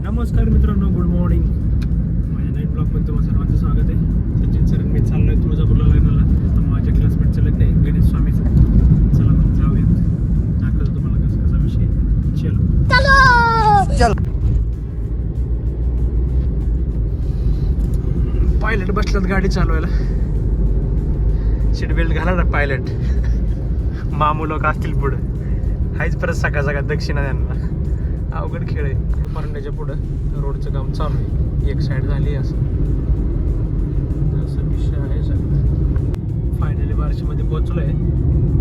नमस्कार मित्रांनो, good morning. माझ्या नाईट ब्लॉगमध्ये तुम्हाला सर्वांचं स्वागत आहे. सचिन सर मी चाललो आहे तुळजापूरला लग्नाला. तर माझ्या क्लासमेटचं लग्न आहे गणेश स्वामीचं. चला मग जाऊयात, दाखवतो तुम्हाला कसा कसा विषय आहे. चलो पायलट बसल्यात गाडी चालवायला. सीट बेल्ट घाला ना पायलट. मामू लोक असतील पुढं. हायच परत सकाळ सकाळ दक्षिणा त्यांना. अवघड खेळ आहे. परंड्याच्या पुढं रोडचं काम चालू आहे. एक साईड झाली असं विषय आहे सगळं. फायनली बार्शीमध्ये पोहोचलो आहे.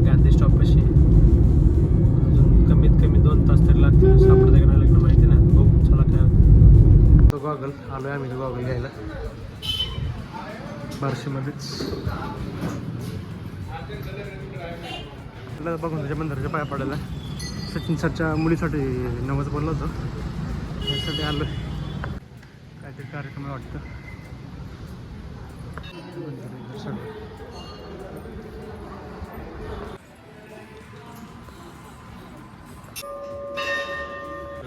गांधी स्टॉपपाशी. अजून कमीत कमी 2 तास तरी लागतील. सापडतं का नाही लग्न माहिती ना. बघू चला काय होतं. तो गॉगल आलो आहे आम्ही. तो गॉगल घ्यायला बार्शीमध्येच. बघून त्याच्या मंदिराच्या पाया पडायला सचिन सरच्या मुलीसाठी नवस बोललं होतं. त्यासाठी आलो. काहीतरी कार्यक्रम आहे वाटतं.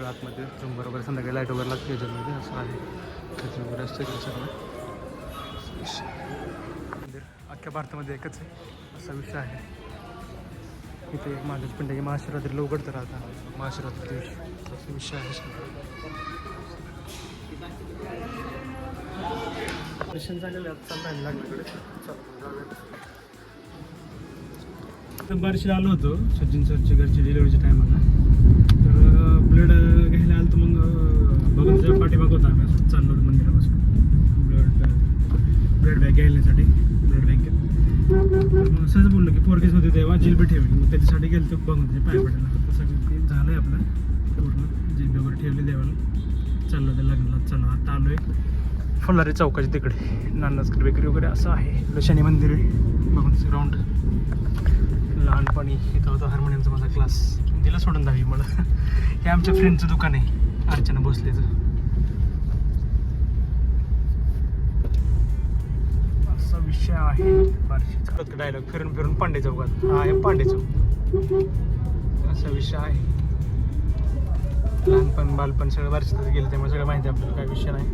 आतमध्ये रूम बरोबर संध्याकाळी लाईट वगैरे लागते याच्यामध्ये. असं आहे त्याच्या वगैरे असतं सगळं. मंदिर अख्ख्या भारतामध्ये एकच आहे असा विषय आहे. इथे एक महादेश पिंड आहे. महाशिवरात्रीला उघडतं राहतात. महाशिवरात्री दिवशी असा विषय आहे. दर्शन झालेलं आहे. चाललं लागल्याकडे. तर बार्शीला आलो होतो सचिन सरच्या घरच्या डिलिव्हरीच्या टायमाला. तर ब्लड घ्यायला आलं तर मग बघून त्याच्या पाठीमाग होता. आम्ही असं चाललो होतो मंदिरापासून ब्लड बॅग घ्यायण्यासाठी. ब्लड बँकेत तर मग असंच बोललो की पोरगेच होते तेव्हा जिलबी ठेवली. मग त्याच्यासाठी गेलो तर बघून त्याचे पाय पडायला. तर सगळं ते झालं आहे आपलं पूर्ण. जिलबी वगैरे ठेवली देवाला. चाललं ते लग्नाला. चला आता आलो आहे फुलारी चौकाच्या तिकडे. नानासकर बेकरी वगैरे असं आहे. शनी मंदिर आहे बघून ग्राउंड. लहानपणी इथं होतं हार्मोनियमचा माझा क्लास. दिला सोडून द्यावी मला. हे आमच्या फ्रेंडचं दुकान आहे अर्चना भोसलेचं. असा विषय आहे बार्शीचा. डायलॉग फिरून फिरून पांडे चौकात. हा आहे पांडे चौक. असा विषय आहे. लहानपण बालपण सगळं बार्शीतच गेलं त्यामुळे सगळं माहिती आहे आपल्याला. काय विषय नाही.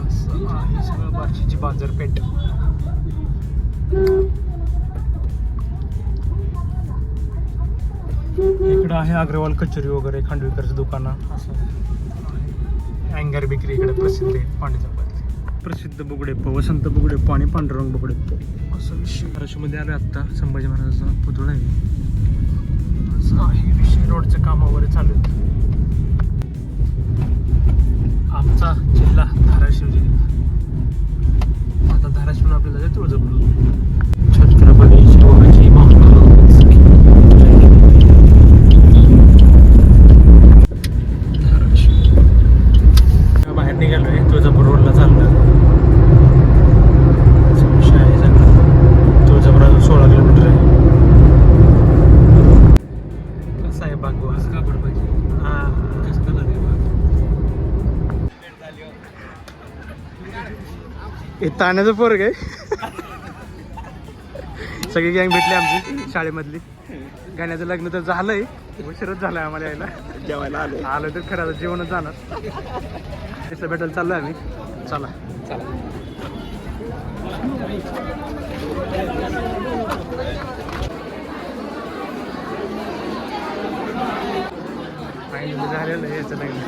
असं आहे सगळं बार्शीची बाजारपेठ. इकडं आहे अग्रवाल कचोरी वगैरे, खांडवीकरचं दुकानं. असं अँगर बेकरी इकडे प्रसिद्ध आहे पांडे चौकातली. प्रसिद्ध बुगडे वसंत बुगडे पाणी पांडुरंग बुगडे. असं विषय. धाराशिवमध्ये आलो आत्ता. संभाजी महाराजांचा पुतळा आहे. असं आहे विषय. रोडचं काम वगैरे चालू आहे. आमचा जिल्हा धाराशिव जिल्हा. आता धाराशिवून आपल्याला जायचं तुळजापूर. छत्रपती शिवाजी महाराज धाराशिव. बाहेर निघालो आहे. तुळजापूर रोडला चाललं. विषय आहे सगळं. तुळजापूर 16 किलोमीटर आहे. कसं आहे बागवा का पड पाहिजे. हां कसं कलर आहे बाग. हे ताण्याचं पोरग आहे. सगळी गँग भेटली आमची शाळेमधली. गाण्याचं लग्न तर झालंय. उशीरच झालाय आम्हाला यायला. जेवायला आलो तर खरं जेवणच जाणार. तसं भेटायला चाललोय आम्ही. चला झालेलं आहे याचं लग्न.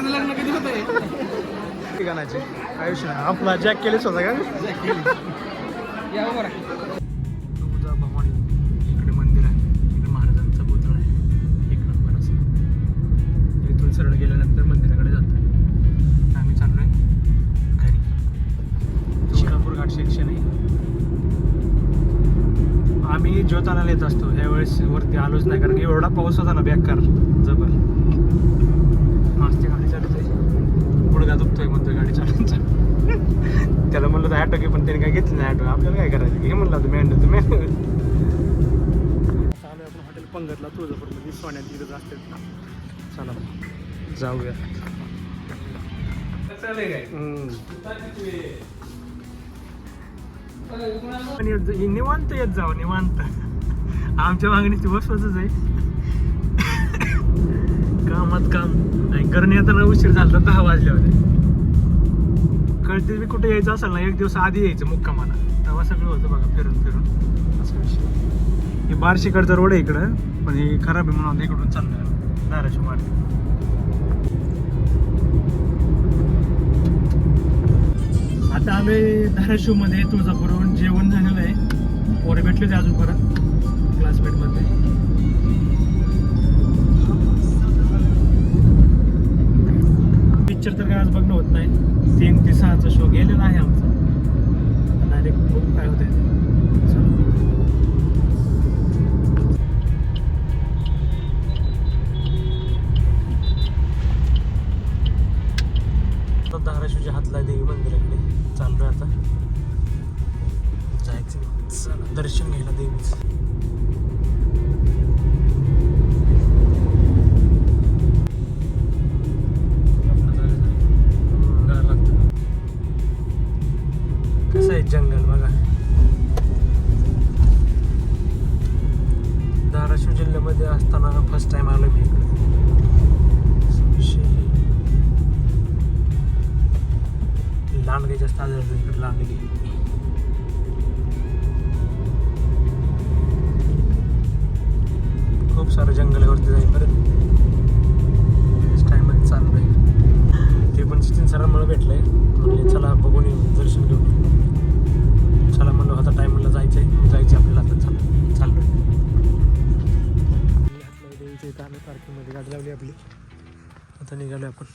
लग्न कधी होत ठिकाणाचे आयुष्य आपला जॅक केलेच होता का. भवानी इकडे मंदिर आहे. इकडे महाराजांचा पुतळा आहे. एक नंबर असं. इथून सरळ गेल्यानंतर मंदिराकडे जातो. आम्ही चाललोय घरी. तुळजापूर घाट सेक्शन आहे. आम्ही ज्योतानाला येत असतो. ह्यावेळेस वरती आलोच नाही कारण की एवढा पाऊस होता ना बेकार जबर. मस्त गाडी चालवतोय. गुडघा दुखतोय म्हणतोय गाडी चालवायचा. त्याला म्हणलं तर ॲटो घे पण त्याने काय घेतलं नाही ॲटो. आपल्याला काय करायचं. हे म्हणलं होतं मेंढ तुम्ही. चालू आपण हॉटेल पंगतला तुळजापूरमध्ये. सोन्यात तिथंच असते. चला जाऊया. आणि निवांत येत जावं निवांत. आमच्या मागणीची बसवतच आहे. कामात काम आणि घरून येताना उशीर झाला 10 वाजले होते. कळते मी कुठे यायचं असेल ना एक दिवस आधी यायचं मुक्कामाला, तेव्हा सगळं होतं बघा फिरून फिरून असं विषय. हे बार्शीकडचा रोड आहे इकडं, पण हे खराब आहे म्हणून इकडून चाललं धाराशिव मार्ग. आता आम्ही धाराशिवमध्ये तुळजापूरहून जेवण झालेलं आहे. पोरे भेटले ते अजून परत क्लासमेटमध्ये. पिक्चर तर काय आज बघणं होत नाही. 3 ते 6चा शो गेलेला आहे आमचा. डायरेक्ट बघू काय होतंय. धाराशिवच्या हातला देवी मंदिराकडे चाललोय आता. जायचं चला दर्शन घ्यायला देवीचं. कसं आहे जंगल बघा. धाराशिव जिल्ह्यामध्ये असताना फर्स्ट टाइम आलो मी इकडे. लांडगे जास्त आढळतो इकडे. लांडगे खूप सारं जंगलावरती जाईल परत. टाइममध्ये चालू आहे. ते पण सचिन सरांमुळे भेटलंय. म्हणले चला बघून येऊ दर्शन घेऊन. चला म्हणलं आता टायमला जायचं आपल्याला. आता चाललो देवीच्या इथं आम्ही पार्किंगमध्ये गाडी लावली आपली. आता निघालो आपण.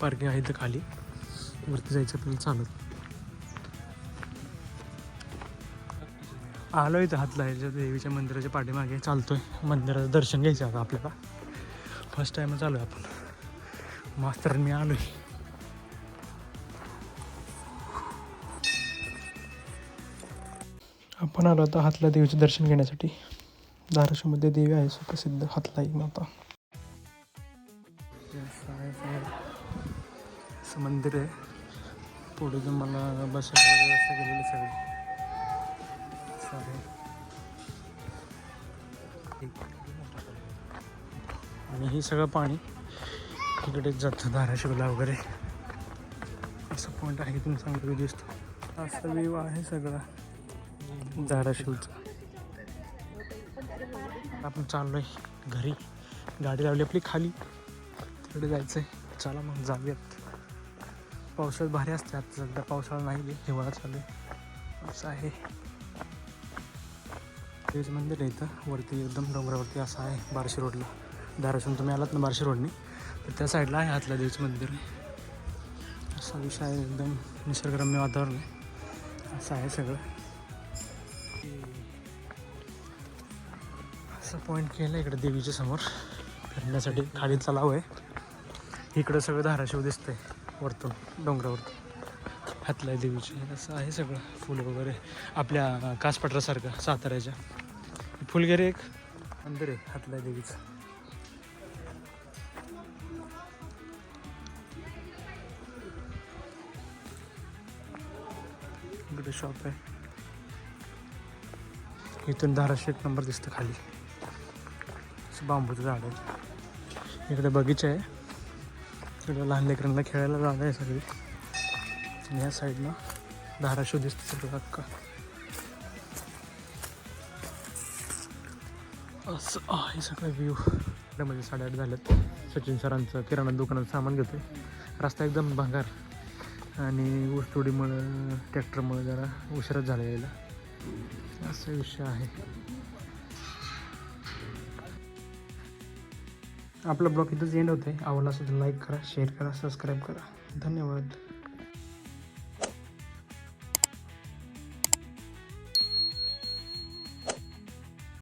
पार्किंग आहे इथं खाली, वरती जायचं आपल्याला चालत. आलो इथं हातला देवीच्या मंदिराच्या पाठीमागे चालतोय. मंदिराचं दर्शन घ्यायचं आता आपल्याला. फर्स्ट टाइम चालू आहे आपण. मास्तर मी आलोय. आपण आलो आता हातला देवीचे दर्शन घेण्यासाठी. धाराशिवमध्ये देवी आहे सुप्रसिद्ध हातलाई माता. असं मंदिर आहे. पुढे तुम्हाला बसायला व्यवस्था केलेली सगळी. आणि हे सगळं पाणी इकडेच जातं धाराशिवला वगैरे. असं पॉईंट आहे तुम्ही सांगतो दिसतो. असं व्ह्यू आहे सगळा धाराशिवचा. आपण चाललोय घरी. गाडी लावली आपली खाली. तिकडे जायचं आहे. चला मग जाऊयात. पावसाळ्यात भारी असते. आता सध्या पावसाळा नाही, हिवाळा चालू आहे. असं आहे. तेच मंदिर आहे इथं वरती एकदम डोंगरावरती. असं आहे बार्शी रोडला. धाराशिवून तुम्ही आलात ना बार्शी रोडने तर त्या साईडला आहे हातला देवीचं मंदिर. असा विषय आहे. एकदम निसर्गरम्य वातावरण आहे. असं आहे सगळं. असं पॉईंट केलं इकडे देवीच्या समोर फिरण्यासाठी. खाली तलाव आहे. इकडं सगळं धाराशिव दिसतंय वरतून डोंगरावरतून. हातलाई देवीची असं आहे सगळं. फुलं वगैरे आपल्या कासपठारासारखं साताऱ्याच्या. फुलगेरे एक मंदिर आहे हातलाई देवीचं. इकडे शॉप आहे. इथून धाराशिव 1 नंबर दिसतं खाली. असं बांबूचं झाड आहे. इकडे बगीचा आहे. इकडे लहान लेकरांना खेळायला जागा आहे सगळी. आणि या साईडला धाराशिव दिसतं सगळं अख्खा. असं आहे सगळं व्ह्यू. म्हणजे 8:30 झालेत. सचिन सरांचं किराणा दुकानात सामान घेतो. रस्ता एकदम भंगार आणि ऊसतोडीमुळं ट्रॅक्टरमुळे जरा उशिराच झाला यायला. असा विषय आहे. आपला ब्लॉग इथंच एंड होतं आहे. आवडला असेल तर लाईक करा, शेअर करा, सबस्क्राईब करा. धन्यवाद.